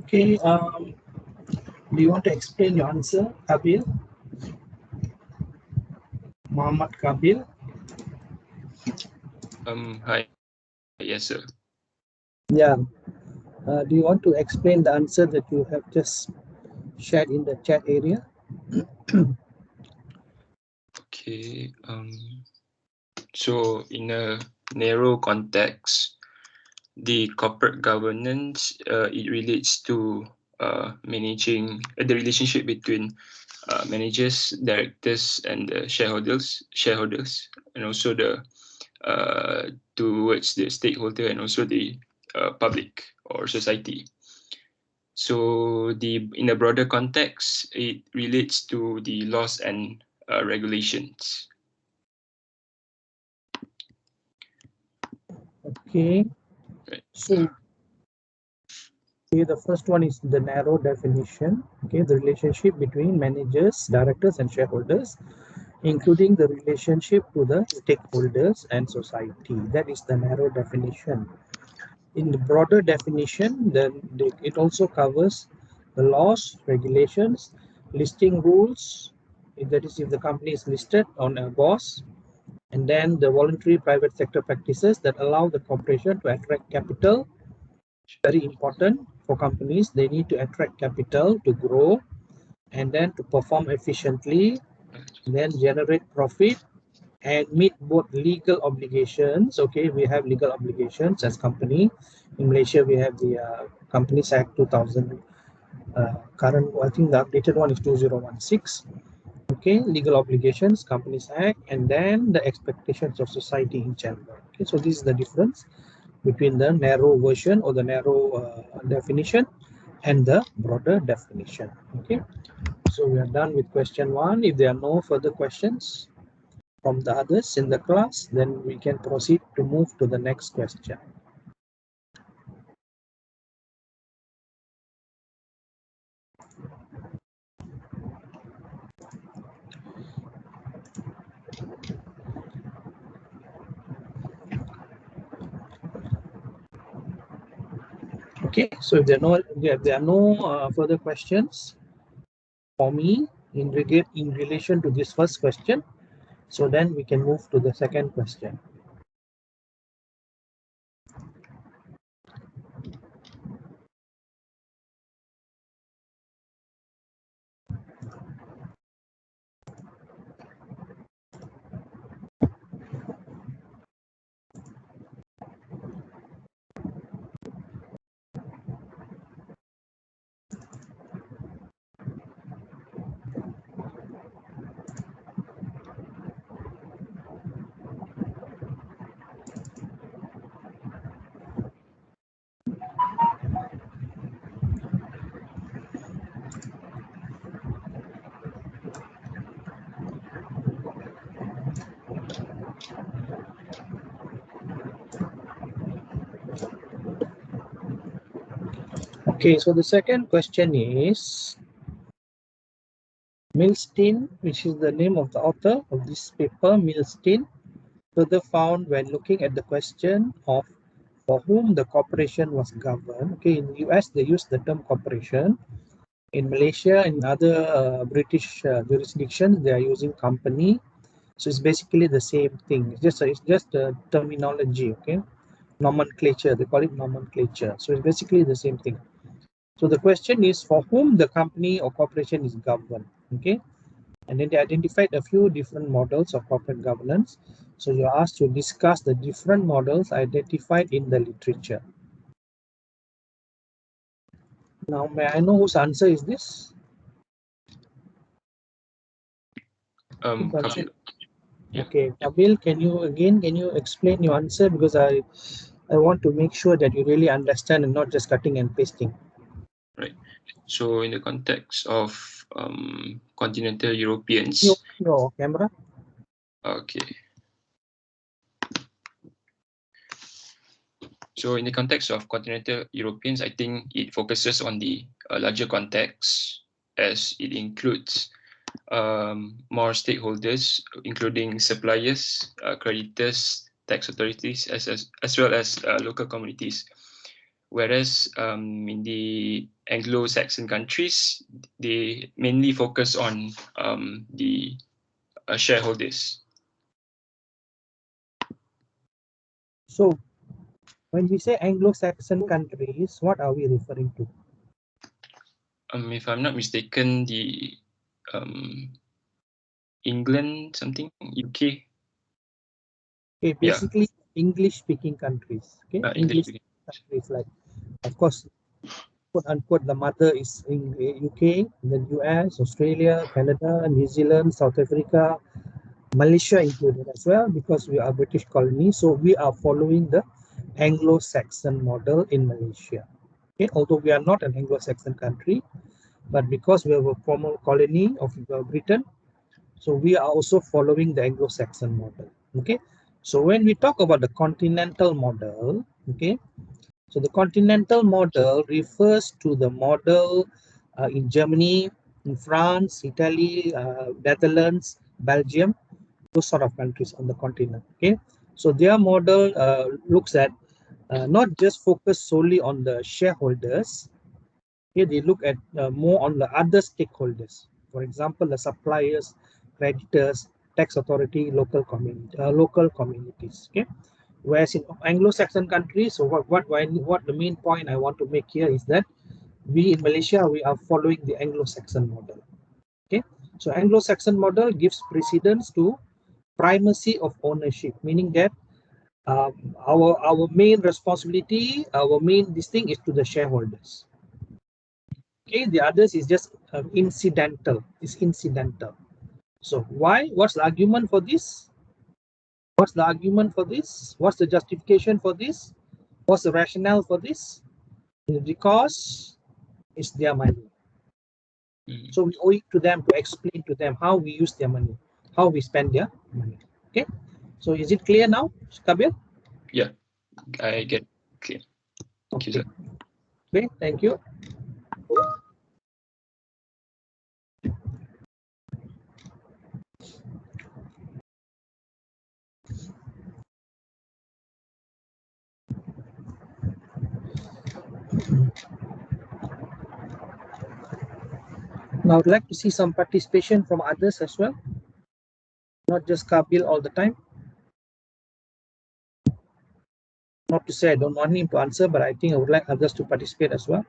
Okay, do you want to explain your answer, Kabil? Muhammad Kabil? Hi. Yes, sir. Yeah. Do you want to explain the answer that you have just shared in the chat area? Okay. So in a narrow context, the corporate governance it relates to managing the relationship between managers, directors, and the shareholders, and also the towards the stakeholder and also the public or society. So in a broader context, it relates to the laws and regulations. Okay. Right. So, okay, the first one is the narrow definition. Okay, the relationship between managers, directors, and shareholders, including the relationship to the stakeholders and society. That is the narrow definition. In the broader definition, then it also covers the laws, regulations, listing rules, that is if the company is listed on a BOS, and then the voluntary private sector practices that allow the corporation to attract capital. Very important for companies, they need to attract capital to grow and then to perform efficiently, then generate profit and meet both legal obligations. Okay, we have legal obligations as company. In Malaysia, we have the Companies Act 2000. Current, I think the updated one is 2016. Okay, legal obligations, Companies Act, and then the expectations of society in general. Okay, so this is the difference between the narrow version or the narrow definition and the broader definition. Okay, so we are done with question 1. If there are no further questions from the others in the class, then we can proceed to move to the next question. Okay, so if there are no further questions for me in relation to this first question, so then we can move to the second question. Okay, so the second question is Milstein, which is the name of the author of this paper, Milstein, further found when looking at the question of for whom the corporation was governed. Okay, in the US, they use the term corporation. In Malaysia and other British jurisdictions, they are using company. So it's basically the same thing. It's just a terminology, okay? Nomenclature, they call it nomenclature. So it's basically the same thing. So the question is for whom the company or corporation is governed, okay? And then they identified a few different models of corporate governance. So you're asked to discuss the different models identified in the literature. Now, may I know whose answer is this? Kabil. Yeah. Okay, Kabil, can you explain your answer, because I want to make sure that you really understand and not just cutting and pasting. Right. So in the context of continental Europeans. Your camera. Okay. So in the context of continental Europeans, I think it focuses on the larger context, as it includes more stakeholders, including suppliers, creditors, tax authorities, as well as local communities. Whereas in the Anglo-Saxon countries, they mainly focus on the shareholders. So when we say Anglo-Saxon countries, what are we referring to? If I'm not mistaken, the England something, UK. Okay, basically English-speaking countries. Okay, English English speaking. countries, like, of course, quote unquote, the mother is in UK, then US, Australia, Canada, New Zealand, South Africa, Malaysia included as well, because we are British colony. So we are following the Anglo-Saxon model in Malaysia. Okay, although we are not an Anglo-Saxon country, but because we are a former colony of Britain, so we are also following the Anglo-Saxon model. Okay, so when we talk about the continental model, okay, so the continental model refers to the model in Germany, in France, Italy, Netherlands, Belgium, those sort of countries on the continent. Okay, so their model looks at not just focus solely on the shareholders. Here they look at more on the other stakeholders. For example, the suppliers, creditors, tax authority, local communities. Okay, whereas in Anglo-Saxon countries, so what the main point I want to make here is that we in Malaysia, we are following the Anglo-Saxon model. Okay, so Anglo-Saxon model gives precedence to primacy of ownership, meaning that our main responsibility, our main this thing is to the shareholders. Okay, the others is just incidental. It's incidental. So why? What's the argument for this? What's the argument for this? What's the justification for this? What's the rationale for this? Because it's their money. So we owe it to them to explain to them how we use their money, how we spend their money. Okay. So is it clear now, Kabir? Yeah, I get clear. Thank you, Okay. sir. Okay, thank you. Now I would like to see some participation from others as well, not just Kabil all the time. Not to say I don't want him to answer, but I think I would like others to participate as well.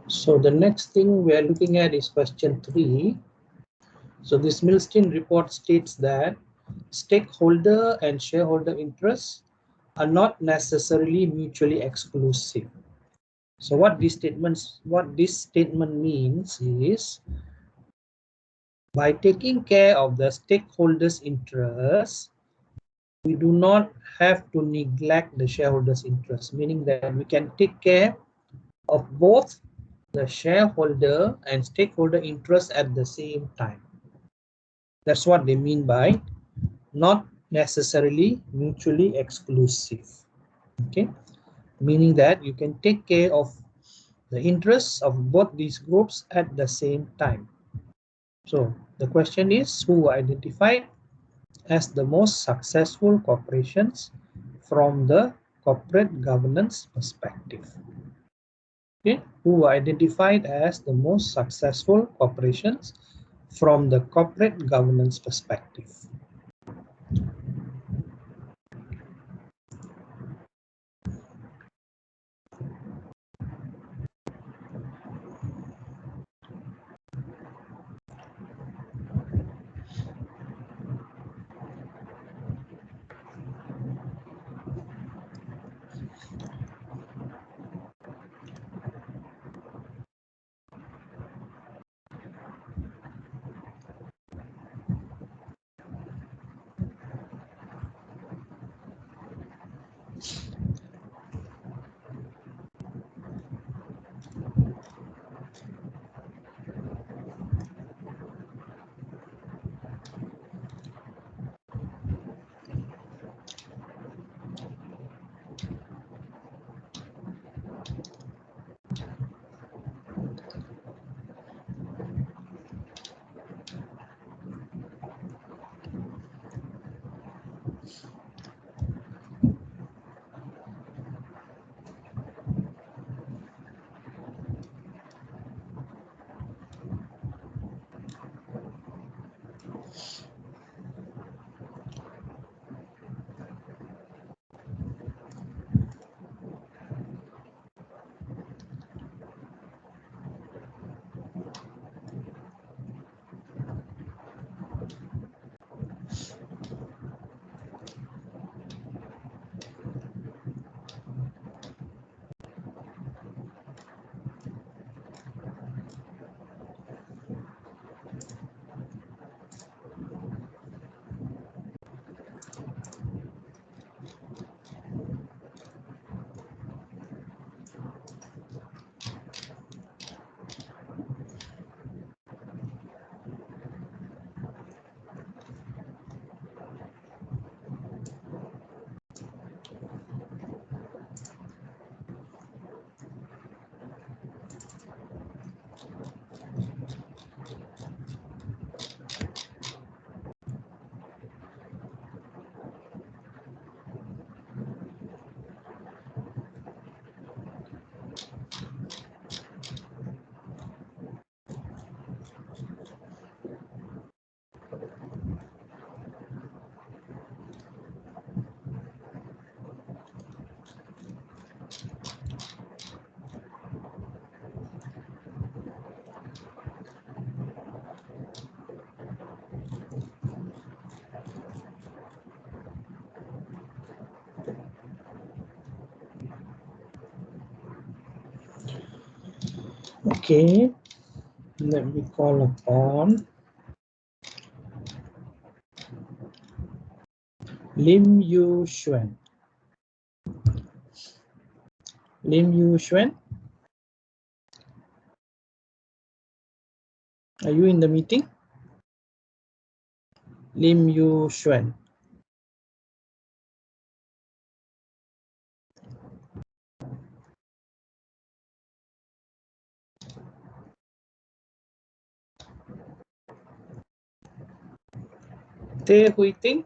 So the next thing we are looking at is question 3. So this Milstein report states that stakeholder and shareholder interests are not necessarily mutually exclusive. So what this statement means is, by taking care of the stakeholders' interests, we do not have to neglect the shareholders' interests, meaning that we can take care of both the shareholder and stakeholder interests at the same time. That's what they mean by not necessarily mutually exclusive. Okay, meaning that you can take care of the interests of both these groups at the same time. So the question is, who were identified as the most successful corporations from the corporate governance perspective? Okay, who were identified as the most successful corporations from the corporate governance perspective? Okay, let me call upon Lim Yu Xuan. Lim Yu Xuan, are you in the meeting? Lim Yu Xuan. Teh Hui Ting.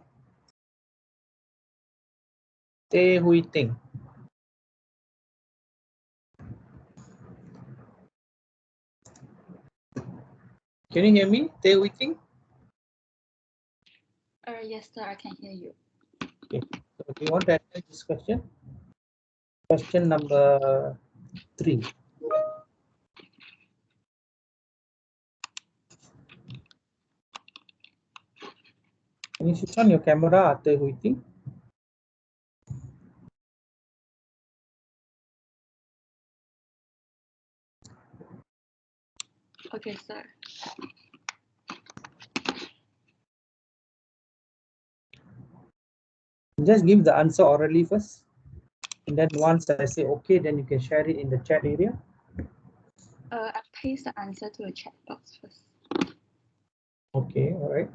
Teh Hui Ting. Can you hear me? Teh Hui Ting? Yes, sir, I can hear you. Okay. So do you want to answer this question? Question number 3. Can you switch on your camera after waiting? Okay, sir. Just give the answer orally first. And then once I say okay, then you can share it in the chat area. I paste the answer to the chat box first. Okay, all right.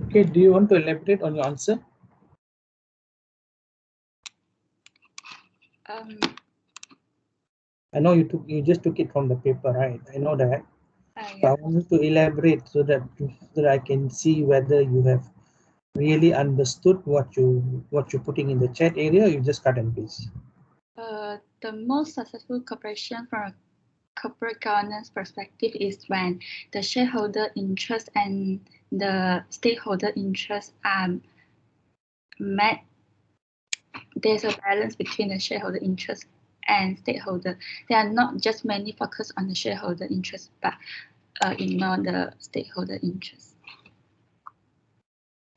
Okay, do you want to elaborate on your answer? I know you just took it from the paper, right? I know that. But Yeah. I want you to elaborate so that I can see whether you have really understood what you're putting in the chat area, or you just cut and paste. The most successful corporation from a corporate governance perspective is when the shareholder interest and the stakeholder interest are met. There's a balance between the shareholder interest and stakeholder. There are not just mainly focused on the shareholder interest, but ignore the stakeholder interest.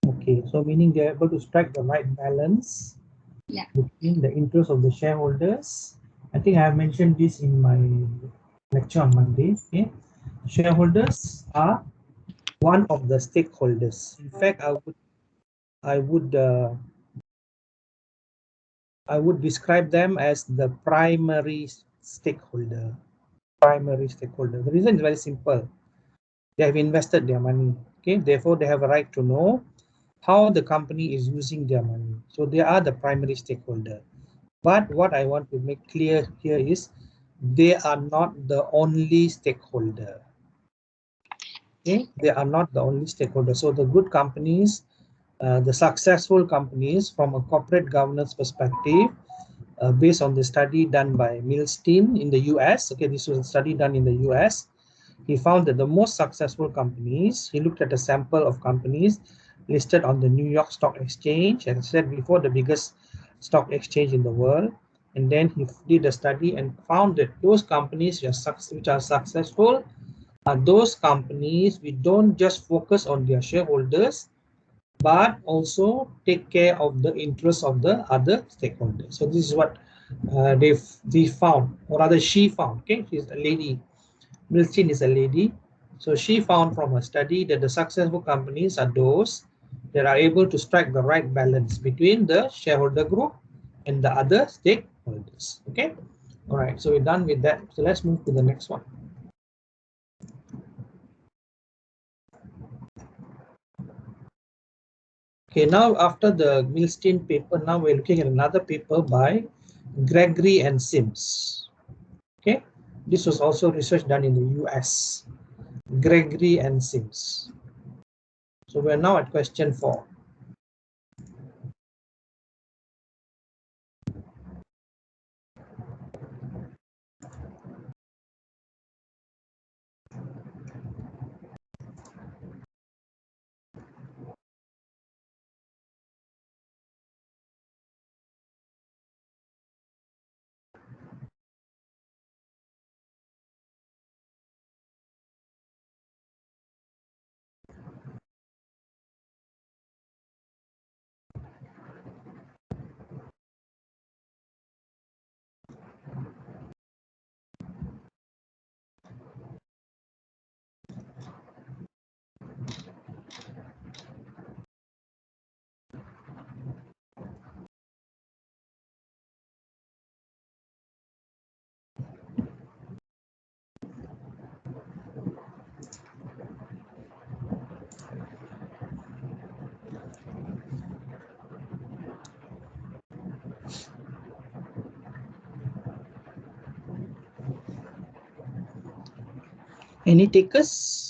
Okay, so meaning they're able to strike the right balance between the interest of the shareholders. I think I have mentioned this in my lecture on Monday. Okay, shareholders are one of the stakeholders. In fact, I would describe them as the primary stakeholder. Primary stakeholder. The reason is very simple. They have invested their money. Okay, therefore they have a right to know how the company is using their money. So they are the primary stakeholder. But what I want to make clear here is they are not the only stakeholder. Okay, they are not the only stakeholder. So the good companies, the successful companies from a corporate governance perspective, based on the study done by Milstein in the US. Okay, this was a study done in the US. He found that the most successful companies, he looked at a sample of companies listed on the New York Stock Exchange, and said before the biggest stock exchange in the world. And then he did a study and found that those companies which are successful are those companies we don't just focus on their shareholders, but also take care of the interests of the other stakeholders. So this is what they found, or rather she found. Okay, she's a lady. Milstein is a lady. So she found from her study that the successful companies are those that are able to strike the right balance between the shareholder group and the other stakeholders. Okay. All right. So we're done with that. So let's move to the next one. Okay, now after the Milstein paper, now we're looking at another paper by Gregory and Sims. Okay, this was also research done in the US. Gregory and Sims. So we're now at question 4. Any takers?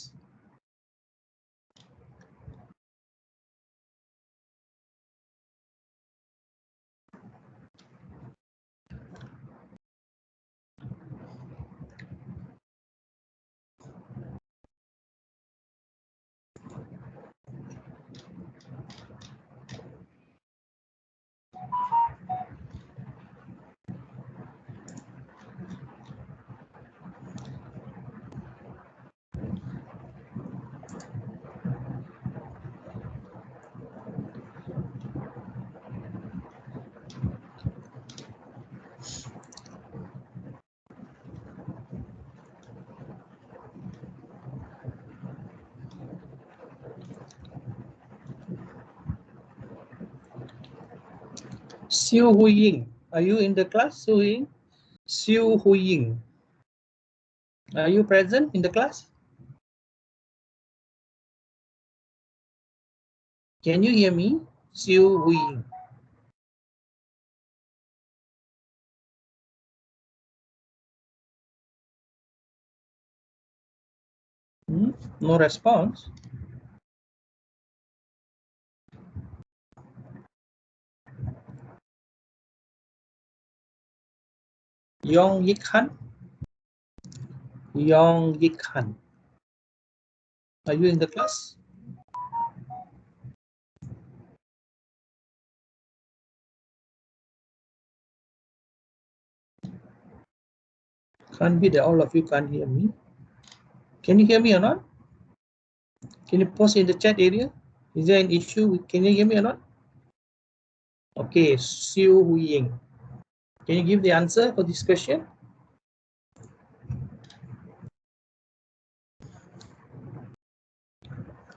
Siu Huying, are you in the class? Siu Huying, are you present in the class? Can you hear me? Siu Huying. No response. Yong Yik Han. Yong Yik Han, are you in the class? Can't be that all of you can't hear me. Can you hear me or not? Can you post in the chat area? Is there an issue? Can you hear me or not? Okay, Siu Huying. Can you give the answer for this question?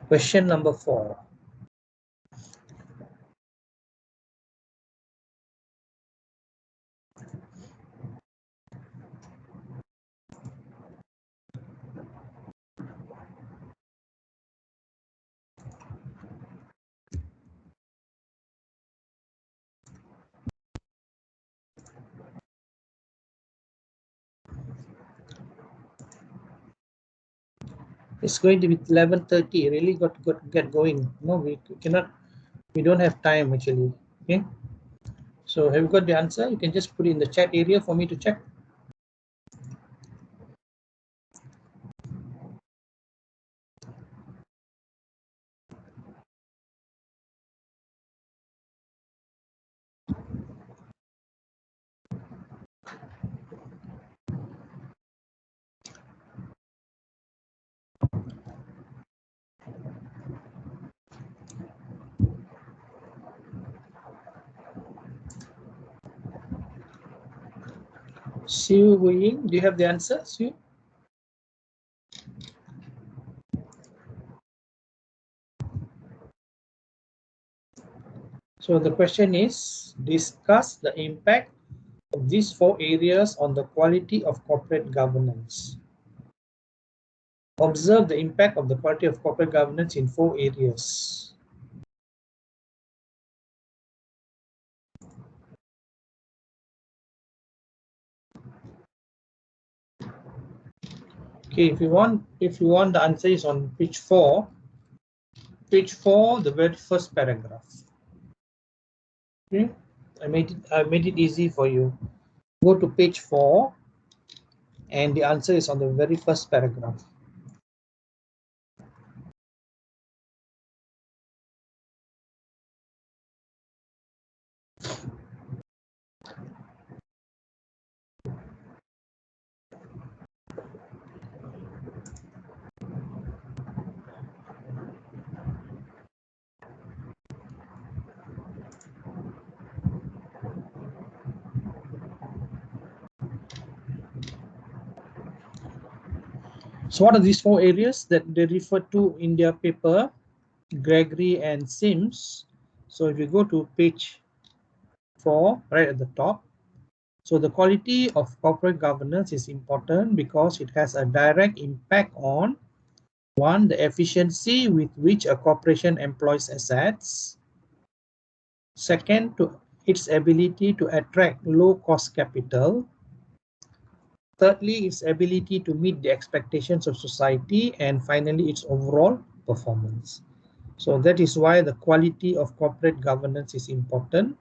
Question number 4. It's going to be 11:30. Really got to get going. No, we cannot. We don't have time actually. Okay. So have you got the answer? You can just put it in the chat area for me to check. Siu Huying, do you have the answer, Siu? So the question is, discuss the impact of these 4 areas on the quality of corporate governance. Observe the impact of the quality of corporate governance in 4 areas. Okay, if you want the answer is on page 4. Page 4, the very first paragraph. Okay, I made it easy for you. Go to page 4, and the answer is on the very first paragraph. So what are these 4 areas that they refer to in their paper, Gregory and Sims? So if you go to page 4, right at the top, so the quality of corporate governance is important because it has a direct impact on 1, the efficiency with which a corporation employs assets. Second, its ability to attract low-cost capital. Thirdly, its ability to meet the expectations of society, and finally, its overall performance. So that is why the quality of corporate governance is important,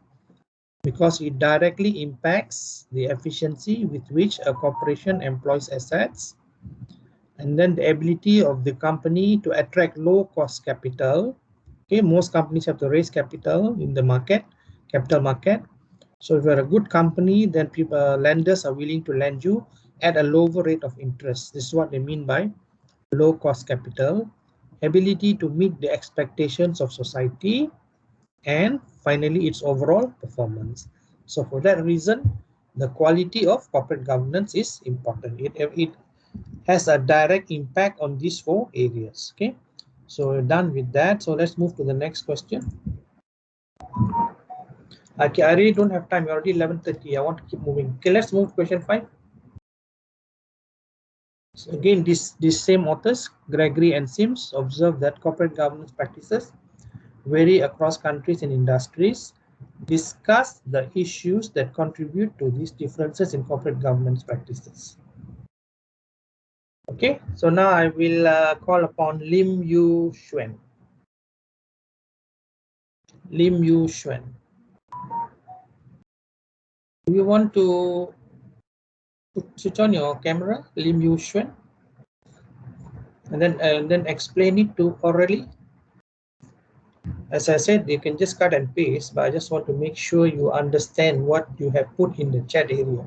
because it directly impacts the efficiency with which a corporation employs assets, and then the ability of the company to attract low-cost capital. Okay, most companies have to raise capital in the market, capital market. So if you're a good company, then people, lenders are willing to lend you at a lower rate of interest. This is what they mean by low cost capital, ability to meet the expectations of society, and finally its overall performance. So for that reason, the quality of corporate governance is important. It has a direct impact on these four areas. Okay, so we're done with that. So let's move to the next question. Okay, I really don't have time. We're already 11:30. I want to keep moving. Okay, let's move to question 5. So again, these same authors, Gregory and Sims, observe that corporate governance practices vary across countries and industries. Discuss the issues that contribute to these differences in corporate governance practices. Okay, so now I will call upon Lim Yu Xuan. Lim Yu Xuan. Do you want to switch on your camera, Lim Yu Xuan, and then explain it to orally? As I said, you can just cut and paste, but I just want to make sure you understand what you have put in the chat area.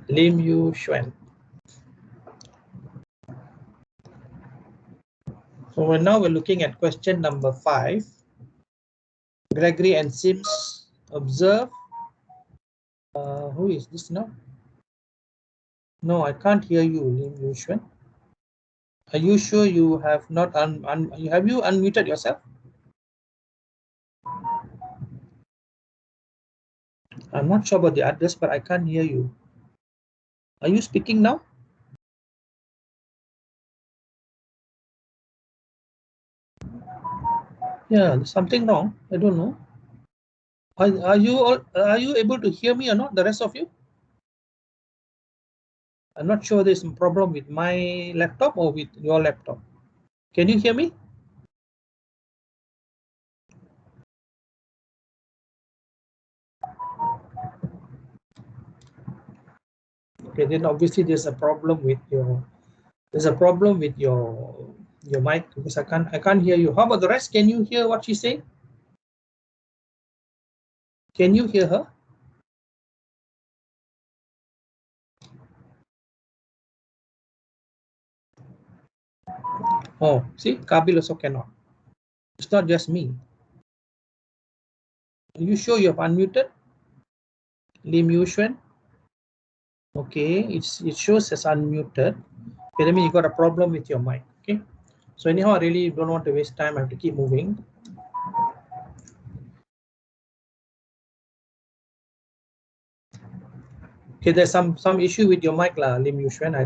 Lim Yu Xuan. So now we're looking at question number 5. Gregory and Sims observe. Who is this now? No, I can't hear you, Lim Yu Xuan. Are you sure you have not have you unmuted yourself? I'm not sure about the others, but I can't hear you. Are you speaking now? Yeah, there's something wrong. I don't know. Are you able to hear me or not? The rest of you? I'm not sure there's a problem with my laptop or with your laptop. Can you hear me? Okay, then obviously there's a problem with your mic, because I can't hear you. How about the rest? Can you hear what she's saying? Can you hear her? Oh, see, Kabil also cannot. It's not just me. Are you sure you have unmuted? Lim Yu Xuan? Okay, it shows as unmuted. Okay, that means you got a problem with your mic. Okay, so anyhow, I really don't want to waste time. I have to keep moving. Okay, there's some issue with your mic, Lim Yu Xuan. I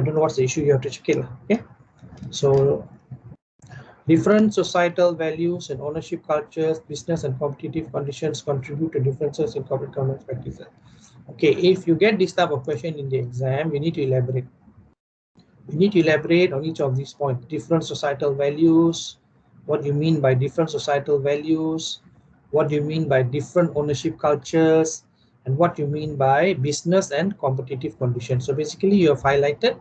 don't know what's the issue. You have to check it. Okay, so different societal values and ownership cultures, business and competitive conditions contribute to differences in corporate governance practices. Okay, if you get this type of question in the exam, you need to elaborate. You need to elaborate on each of these points. Different societal values, what you mean by different societal values, what do you mean by different ownership cultures, and what you mean by business and competitive conditions. So basically you have highlighted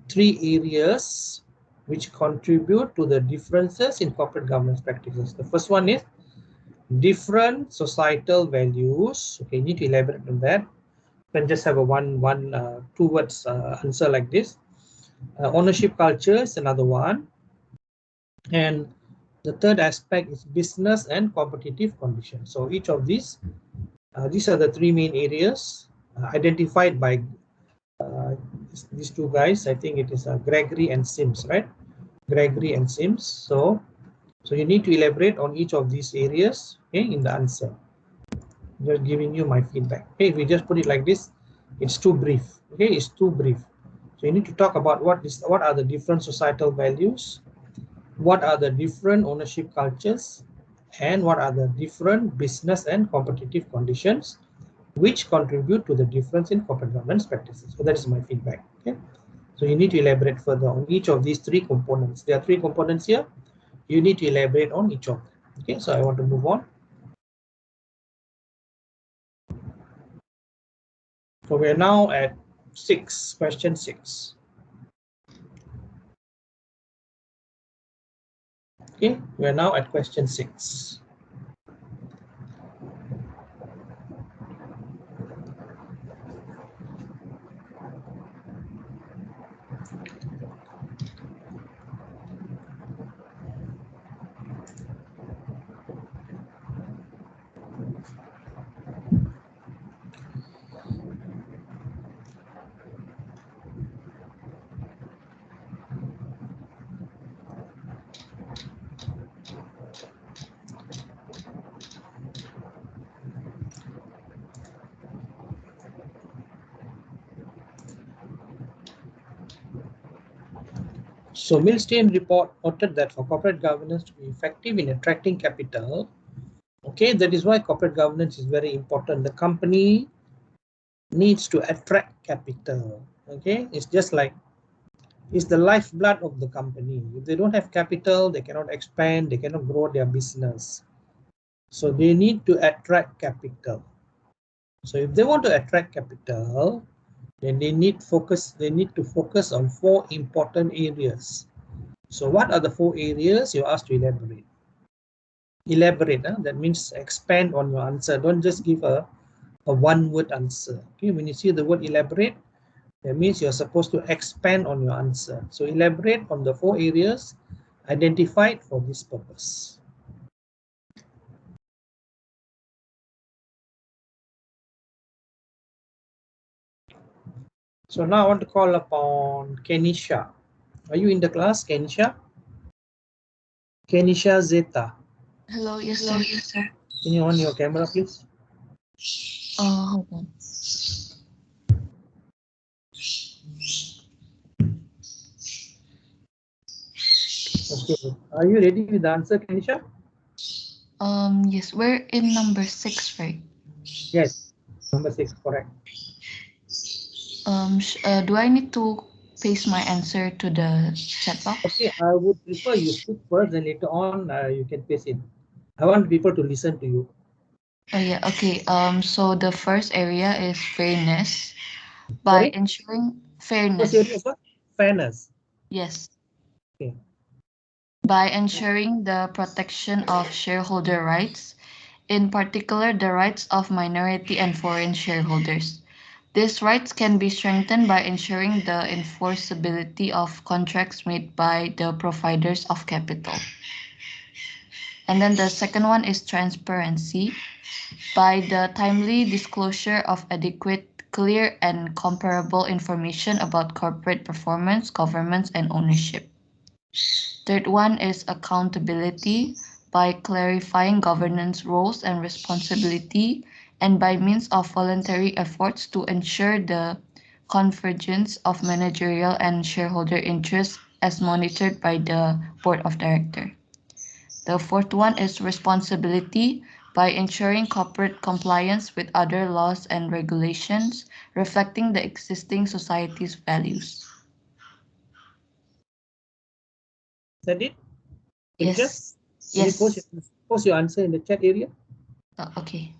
3 areas which contribute to the differences in corporate governance practices. The first one is different societal values. Okay, you need to elaborate on that. You can just have a two words answer like this. Ownership culture is another one. And the third aspect is business and competitive conditions. So each of these are the 3 main areas identified by these 2 guys. I think it is Gregory and Sims, right? Gregory and Sims. So you need to elaborate on each of these areas, okay, in the answer. Just giving you my feedback. Okay, if we just put it like this, it's too brief. Okay, it's too brief. So you need to talk about what are the different societal values, what are the different ownership cultures, and what are the different business and competitive conditions which contribute to the difference in corporate governance practices. So that is my feedback. Okay. So you need to elaborate further on each of these three components. There are three components here. You need to elaborate on each of them. Okay, so I want to move on. So we are now at question 6. Okay, we are now at question 6. So Milstein report noted that for corporate governance to be effective in attracting capital, okay, that is why corporate governance is very important. The company needs to attract capital. Okay, it's just like it's the lifeblood of the company. If they don't have capital, they cannot expand, they cannot grow their business. So they need to attract capital. So if they want to attract capital, then they need to focus on 4 important areas. So what are the 4 areas? You're asked to elaborate. That means expand on your answer. Don't just give a one-word answer. Okay, when you see the word elaborate, that means you're supposed to expand on your answer. So elaborate on the 4 areas identified for this purpose. So now I want to call upon Kenisha. Are you in the class, Kenisha? Kenisha Zeta. Hello, yes, sir. Can you on your camera, please? Hold on. Okay. Are you ready with the answer, Kenisha? Yes, we're in number 6, right? Yes. Number 6, correct. Do I need to paste my answer to the chat box? Okay, I would prefer you speak first, and later on you can paste it. I want people to listen to you. Oh yeah, okay. So the first area is fairness. By Sorry? ensuring First fairness. area is what? Fairness. Yes. Okay. By ensuring the protection of shareholder rights, in particular the rights of minority and foreign shareholders. These rights can be strengthened by ensuring the enforceability of contracts made by the providers of capital. And then the second one is transparency. By the timely disclosure of adequate, clear, and comparable information about corporate performance, governance, and ownership. Third one is accountability. By clarifying governance roles and responsibility, and by means of voluntary efforts to ensure the convergence of managerial and shareholder interests as monitored by the board of directors. The fourth one is responsibility by ensuring corporate compliance with other laws and regulations reflecting the existing society's values. Is that it? Yes. Can you Yes. post your answer in the chat area? Okay.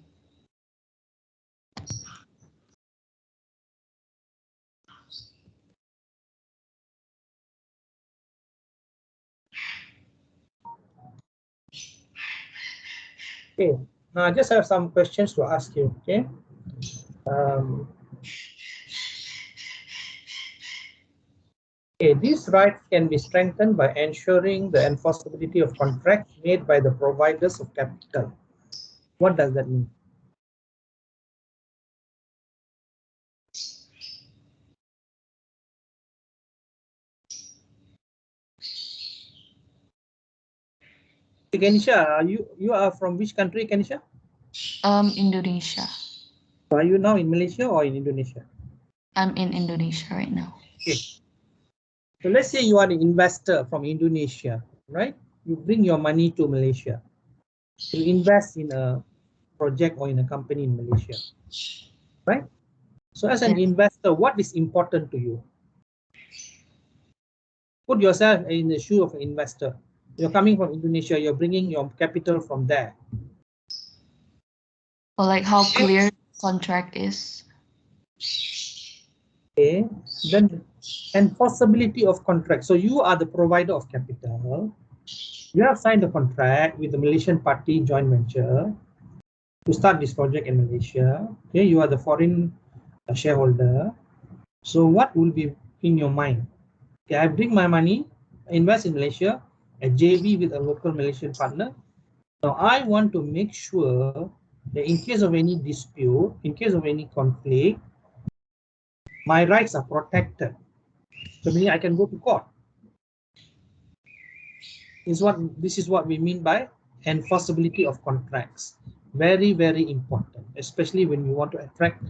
Okay. Now I just have some questions to ask you. Okay. Okay, these rights can be strengthened by ensuring the enforceability of contracts made by the providers of capital. What does that mean? Kenisha, you are from which country, Kenisha? Indonesia. Are you now in Malaysia or in Indonesia? I'm in Indonesia right now. Okay. So let's say you are an investor from Indonesia, right? You bring your money to Malaysia. to invest in a project or in a company in Malaysia, right? So as an investor, what is important to you? Put yourself in the shoe of an investor. You're coming from Indonesia, you're bringing your capital from there. Or like how clear contract is. Okay, then enforceability of contract. So you are the provider of capital. You have signed a contract with the Malaysian party joint venture to start this project in Malaysia. Okay, you are the foreign shareholder. So what will be in your mind? Okay, I bring my money, invest in Malaysia, a JV with a local Malaysian partner. Now I want to make sure that in case of any dispute, in case of any conflict, my rights are protected. So meaning I can go to court. This is what we mean by enforceability of contracts. Very, very important, especially when you want to attract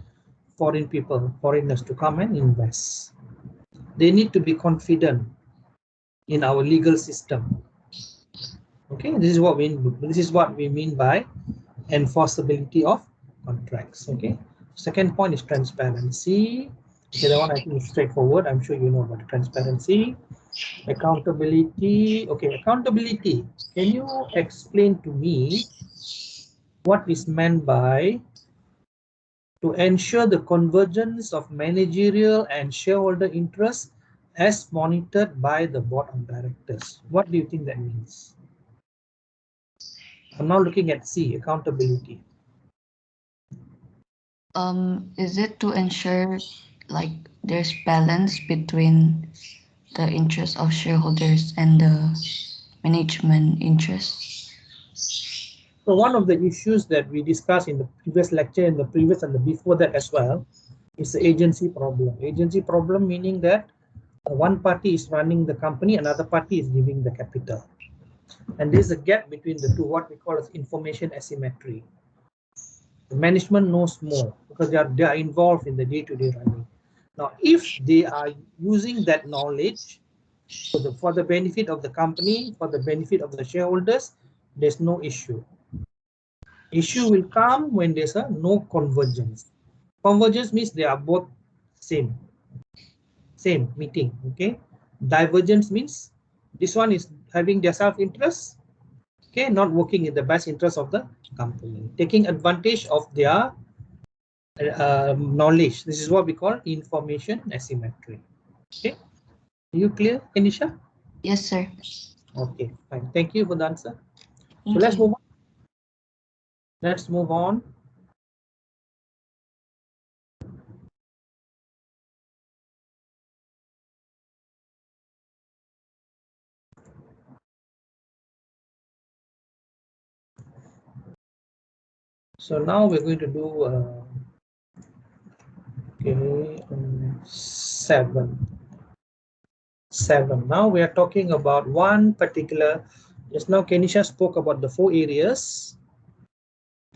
foreigners to come and invest. They need to be confident in our legal system. Okay, this is what we mean by enforceability of contracts. Okay, second point is transparency. Okay, that one I think is straightforward. I'm sure you know about transparency. Accountability. Okay, accountability. Can you explain to me what is meant by to ensure the convergence of managerial and shareholder interests as monitored by the board of directors? What do you think that means? I'm now looking at C, accountability. Is it to ensure like there's balance between the interests of shareholders and the management interests? So one of the issues that we discussed in the previous lecture, in the previous and the before that as well, is the agency problem. Agency problem meaning that one party is running the company, another party is giving the capital. And there's a gap between the two, what we call as information asymmetry. The management knows more because they are involved in the day-to-day running. Now, if they are using that knowledge for the benefit of the company, for the benefit of the shareholders, there's no issue. Issue will come when there's a no convergence. Convergence means they are both same meeting. Okay, divergence means this one is having their self-interest, okay, not working in the best interest of the company, taking advantage of their knowledge. This is what we call information asymmetry. Okay, are you clear, Kenisha? Yes, sir. Okay, fine. Thank you for the answer. Thank So let's you. move on. Let's move on. So now we're going to do okay, 7. Now we are talking about one particular. Just now Kenisha spoke about the 4 areas.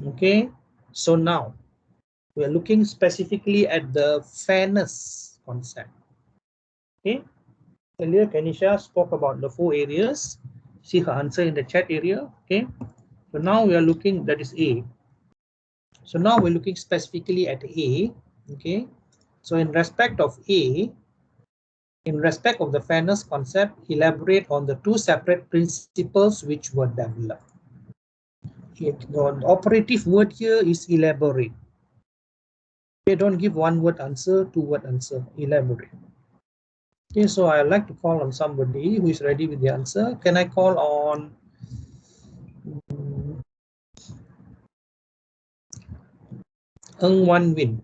Okay, so now we are looking specifically at the fairness concept. Okay, earlier Kenisha spoke about the 4 areas. See her answer in the chat area. Okay, so now we are looking, that is A. So now we're looking specifically at A. Okay, so in respect of A, in respect of the fairness concept, elaborate on the 2 separate principles which were developed. Okay, the operative word here is elaborate. Okay, don't give one word answer, 2 word answer, elaborate. Okay, so I'd like to call on somebody who is ready with the answer. Can I call on Ng Wan Win?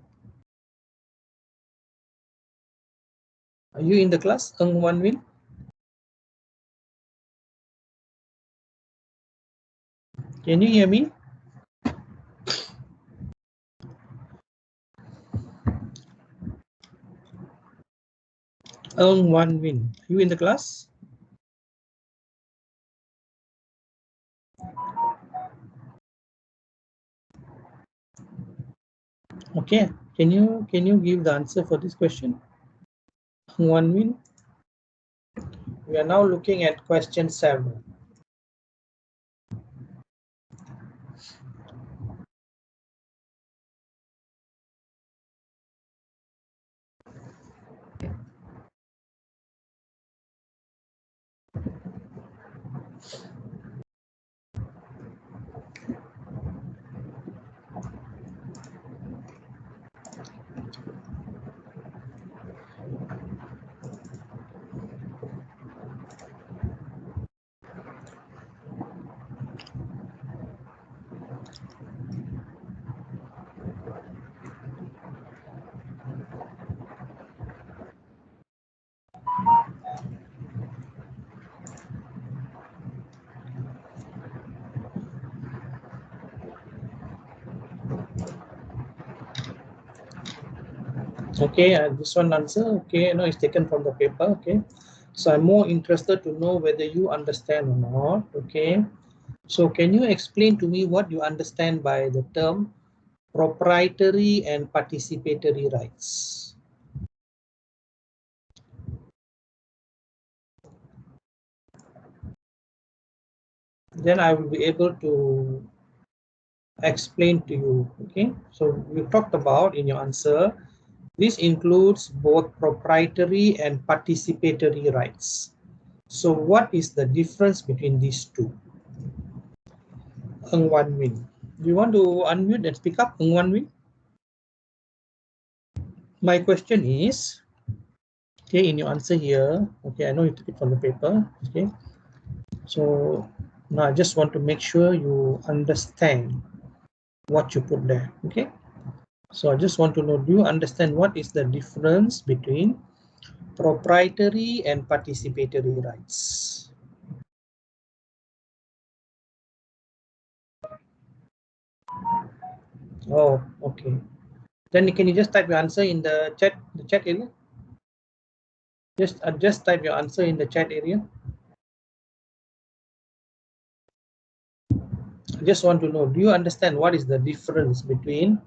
Are you in the class, Ng Wan Win? Can you hear me? Ng Wan Win, are you in the class? Okay, can you give the answer for this question? Ng Wan Win. We are now looking at question 7. Okay, this one answer, okay, no, it's taken from the paper, okay. So I'm more interested to know whether you understand or not, okay. So can you explain to me what you understand by the term proprietary and participatory rights? Then I will be able to explain to you, okay. So we talked about in your answer, this includes both proprietary and participatory rights. So what is the difference between these two? Ng Wan Win. Do you want to unmute and speak up, Ng Wan Win? My question is, okay, in your answer here, okay, I know you took it from the paper, okay. So now I just want to make sure you understand what you put there, okay. So I just want to know, do you understand what is the difference between proprietary and participatory rights? Oh, okay. Then can you just type your answer in the chat area? Just type your answer in the chat area. I just want to know, do you understand what is the difference between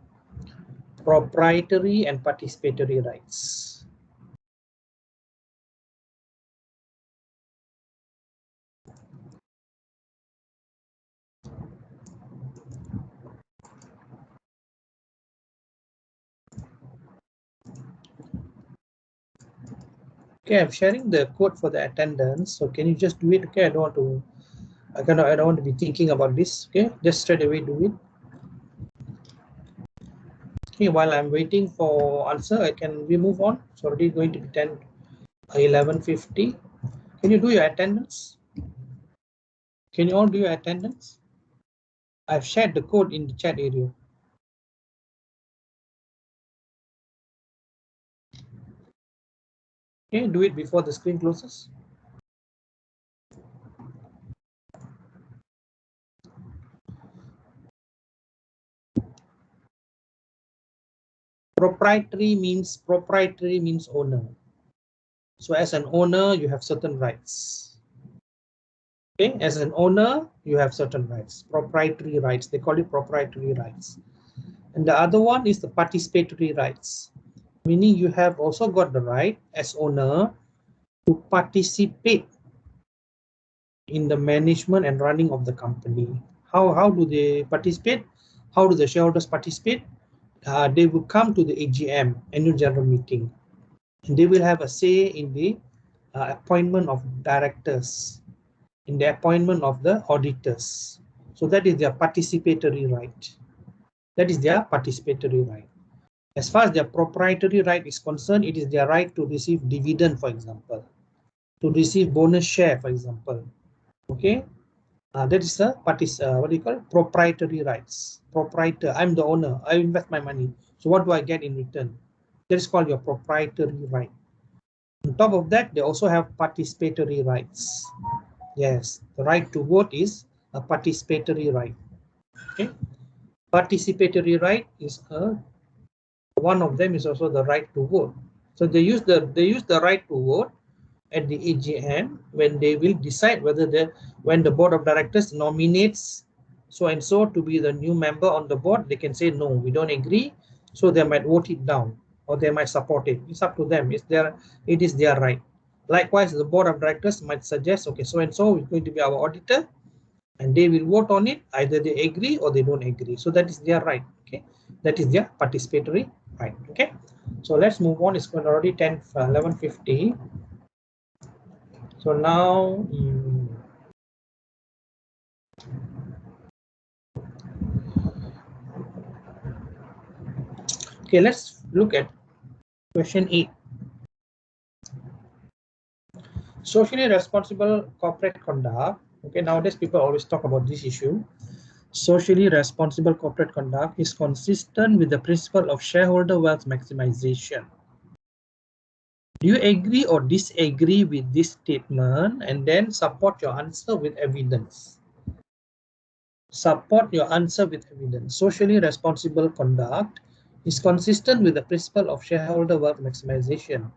proprietary and participatory rights? Okay, I'm sharing the code for the attendance. So can you just do it? Okay, I don't want to be thinking about this. Okay, just straight away do it. Okay, while I'm waiting for answer, we move on. It's already going to be 11:50. Can you do your attendance? Can you all do your attendance? I've shared the code in the chat area. Okay, do it before the screen closes. Proprietary means owner. So as an owner, you have certain rights. Okay, as an owner, you have certain rights, proprietary rights. They call it proprietary rights. And the other one is the participatory rights, meaning you have also got the right as owner to participate in the management and running of the company. How do they participate? How do the shareholders participate? They will come to the AGM, annual general meeting, and they will have a say in the appointment of directors, in the appointment of the auditors. So that is their participatory right. That is their participatory right. As far as their proprietary right is concerned, it is their right to receive dividend, for example, to receive bonus share, for example. Okay, that is a what do you call it? Proprietary rights. Proprietor, I'm the owner. I invest my money. So what do I get in return? That is called your proprietary right. On top of that, they also have participatory rights. Yes, the right to vote is a participatory right. Okay, participatory right is one of them is also the right to vote. So they use the right to vote at the AGM when they will decide whether when the board of directors nominates so and so to be the new member on the board, they can say no, we don't agree. So they might vote it down or they might support it. It's up to them. It is their right. Likewise, the board of directors might suggest, okay, so and so is going to be our auditor, and they will vote on it. Either they agree or they don't agree. So that is their right. Okay, that is their participatory right. Okay, so let's move on. It's already 11:50. So now, okay, let's look at question 8. Socially responsible corporate conduct. Okay, nowadays people always talk about this issue. Socially responsible corporate conduct is consistent with the principle of shareholder wealth maximization. Do you agree or disagree with this statement? And then support your answer with evidence. Support your answer with evidence. Socially responsible conduct is consistent with the principle of shareholder wealth maximization.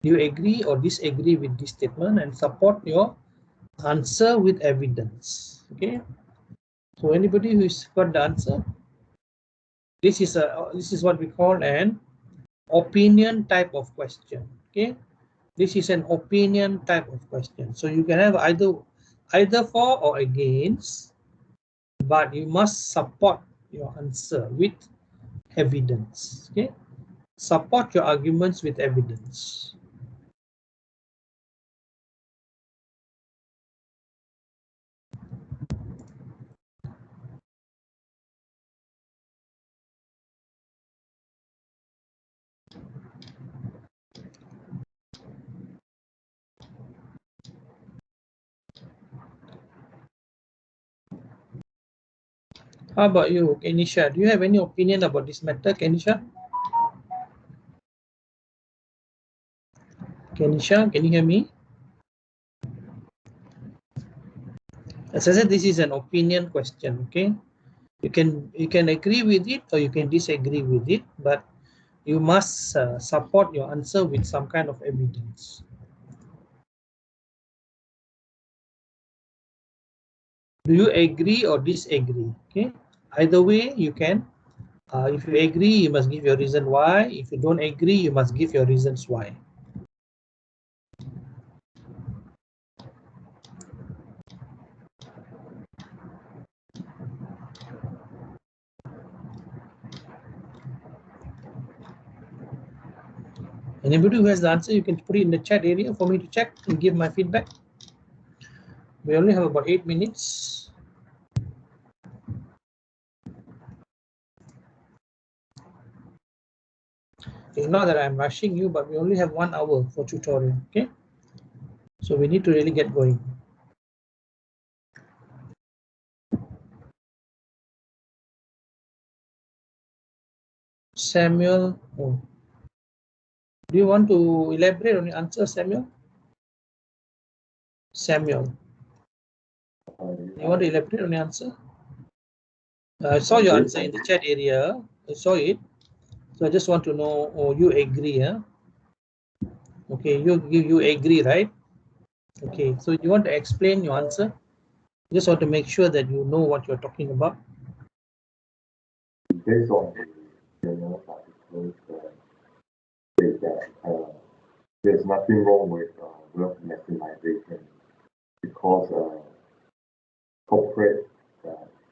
Do you agree or disagree with this statement, and support your answer with evidence? Okay, so anybody who's got the answer, this is what we call an opinion type of question. Okay, this is an opinion type of question, so you can have either for or against, but you must support your answer with evidence. Okay, support your arguments with evidence. How about you, Kenisha? Do you have any opinion about this matter, Kenisha? Kenisha, can you hear me? As I said, this is an opinion question. Okay, you can agree with it or you can disagree with it, but you must support your answer with some kind of evidence. Do you agree or disagree? Okay, either way you can. If you agree, you must give your reason why. If you don't agree, you must give your reasons why. Anybody who has the answer, you can put it in the chat area for me to check and give my feedback. We only have about 8 minutes. It's not that I'm rushing you, but we only have 1 hour for tutorial. Okay, so we need to really get going. Samuel, oh. Do you want to elaborate on your answer, Samuel? Samuel, you want to elaborate on your answer? I saw your answer in the chat area. I saw it. So I just want to know, oh, you agree, huh? Okay, you agree, right? Okay, so you want to explain your answer? Just want to make sure that you know what you're talking about. Based on the general articles, say that there's nothing wrong with wealth maximization because corporate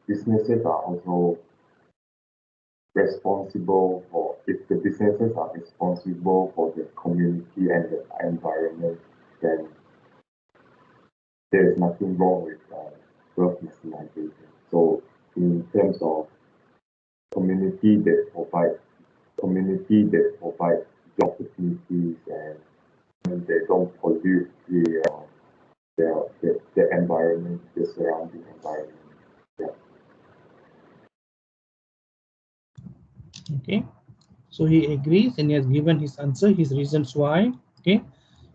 businesses are also responsible for, if the businesses are responsible for the community and the environment, then there's nothing wrong with wealth maximization. So in terms of community that provide job opportunities and they don't pollute the environment, the surrounding environment. Yeah. Okay, so he agrees and he has given his answer, his reasons why. Okay,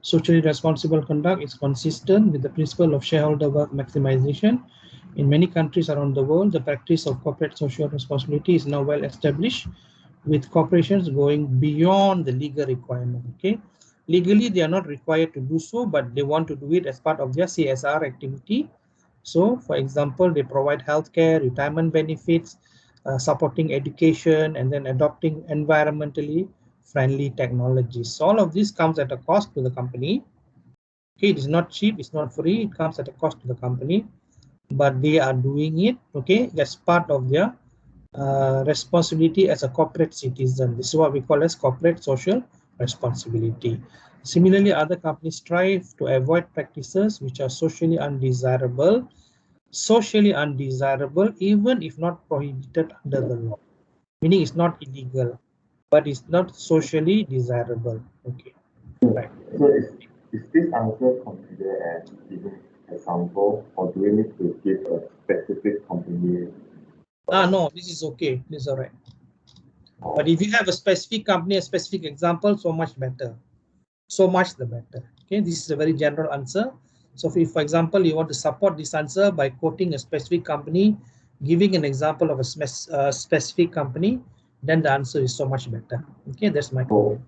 socially responsible conduct is consistent with the principle of shareholder wealth maximization. In many countries around the world, the practice of corporate social responsibility is now well established, with corporations going beyond the legal requirement. Okay, legally they are not required to do so, but they want to do it as part of their CSR activity. So for example, they provide healthcare, retirement benefits, supporting education, and then adopting environmentally friendly technologies. So all of this comes at a cost to the company. Okay, it is not cheap, it's not free, it comes at a cost to the company, but they are doing it, okay, as part of their responsibility as a corporate citizen. This is what we call as corporate social responsibility. Similarly, other companies strive to avoid practices which are socially undesirable, even if not prohibited under the law. Meaning it's not illegal, but it's not socially desirable. Okay, right. So is this answer considered as giving example, or do we need to give a specific company? No, this is okay. This is all right. But if you have a specific company, a specific example, so much better. So much the better. Okay, this is a very general answer. So if, for example, you want to support this answer by quoting a specific company, giving an example of a specific company, then the answer is so much better. Okay, that's my comment.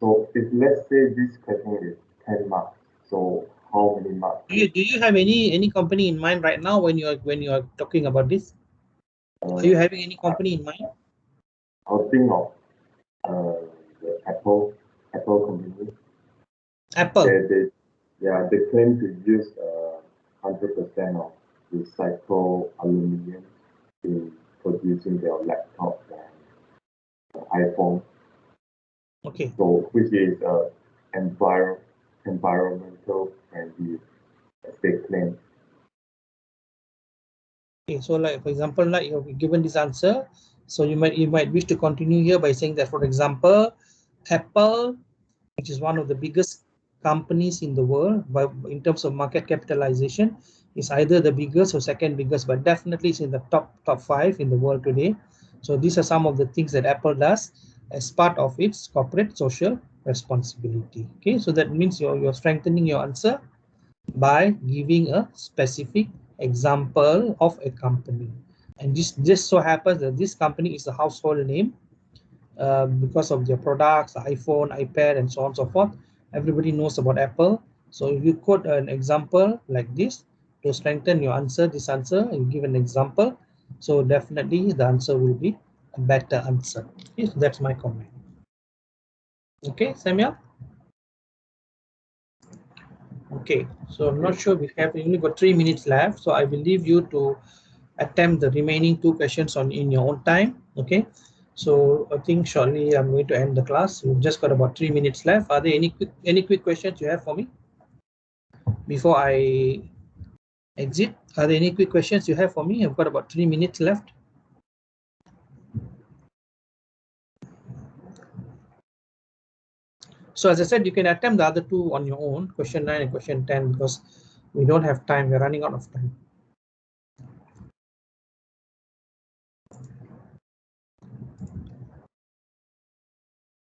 So if let's say this question is 10 marks, so how many marks? Do you have any company in mind right now when you're talking about this? Are you having any company in mind? I'll think of the Apple company. Apple. They claim to use 100% of recycled aluminum in producing their laptop and iPhone. Okay. So which is environmental friendly as they claim. Okay, so like for example, like you've given this answer, so you might wish to continue here by saying that, for example, Apple, which is one of the biggest companies in the world, but in terms of market capitalization, is either the biggest or second biggest, but definitely it's in the top 5 in the world today. So these are some of the things that Apple does as part of its corporate social responsibility. Okay, so that means you're strengthening your answer by giving a specific example of a company. And this just so happens that this company is a household name because of their products, the iPhone, iPad, and so on and so forth. Everybody knows about Apple. So if you quote an example like this to strengthen your answer, this answer, you give an example. So definitely the answer will be a better answer. Okay, so that's my comment. Okay, Samuel? Okay, so I'm not sure we have only got 3 minutes left. So I will leave you to attempt the remaining 2 questions in your own time. Okay, so I think shortly I'm going to end the class. We've just got about 3 minutes left. Are there any quick questions you have for me before I exit? Are there any quick questions you have for me? I've got about 3 minutes left. So as I said, you can attempt the other 2 on your own, question 9 and question 10, because we don't have time. We're running out of time.